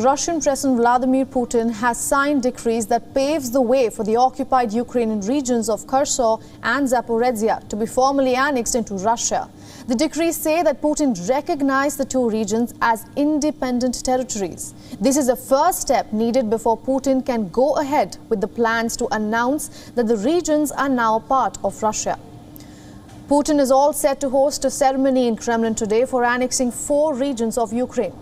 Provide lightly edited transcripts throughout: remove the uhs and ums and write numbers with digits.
Russian President Vladimir Putin has signed decrees that paves the way for the occupied Ukrainian regions of Kherson and Zaporizhzhia to be formally annexed into Russia. The decrees say that Putin recognized the two regions as independent territories. This is the first step needed before Putin can go ahead with the plans to announce that the regions are now part of Russia. Putin is all set to host a ceremony in Kremlin today for annexing 4 regions of Ukraine: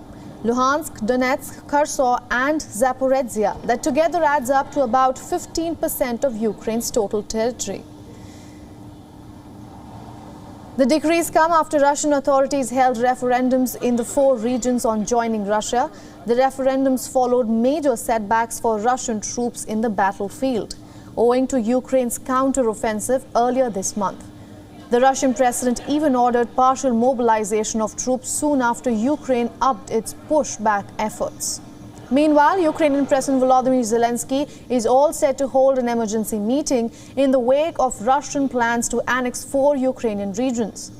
Luhansk, Donetsk, Kherson and Zaporizhzhia, that together adds up to about 15% of Ukraine's total territory. The decrees come after Russian authorities held referendums in the 4 regions on joining Russia. The referendums followed major setbacks for Russian troops in the battlefield, owing to Ukraine's counter-offensive earlier this month. The Russian president even ordered partial mobilization of troops soon after Ukraine upped its pushback efforts. Meanwhile, Ukrainian President Volodymyr Zelensky is all set to hold an emergency meeting in the wake of Russian plans to annex 4 Ukrainian regions.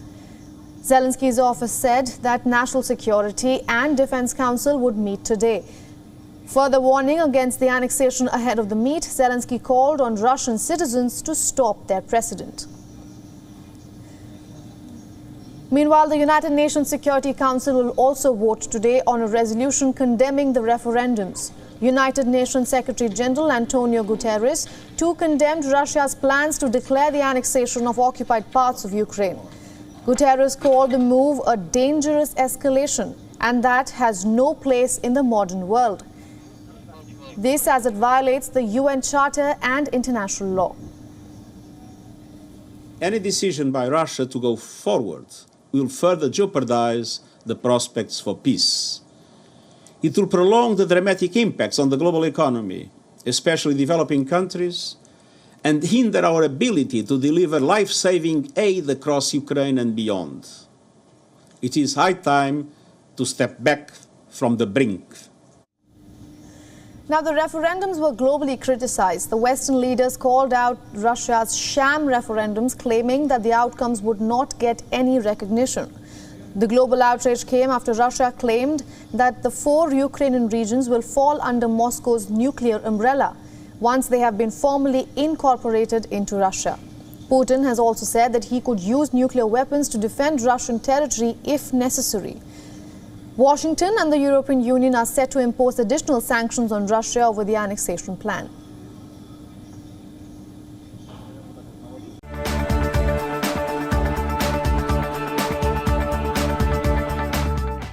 Zelensky's office said that National Security and Defense Council would meet today. Further warning against the annexation ahead of the meet, Zelensky called on Russian citizens to stop their president. Meanwhile, the United Nations Security Council will also vote today on a resolution condemning the referendums. United Nations Secretary General Antonio Guterres too condemned Russia's plans to declare the annexation of occupied parts of Ukraine. Guterres called the move a dangerous escalation and that has no place in the modern world. This as it violates the UN Charter and international law. Any decision by Russia to go forward will further jeopardize the prospects for peace. It will prolong the dramatic impacts on the global economy, especially developing countries, and hinder our ability to deliver life-saving aid across Ukraine and beyond. It is high time to step back from the brink. Now, the referendums were globally criticized. The Western leaders called out Russia's sham referendums, claiming that the outcomes would not get any recognition. The global outrage came after Russia claimed that the 4 Ukrainian regions will fall under Moscow's nuclear umbrella once they have been formally incorporated into Russia. Putin has also said that he could use nuclear weapons to defend Russian territory if necessary. Washington and the European Union are set to impose additional sanctions on Russia over the annexation plan.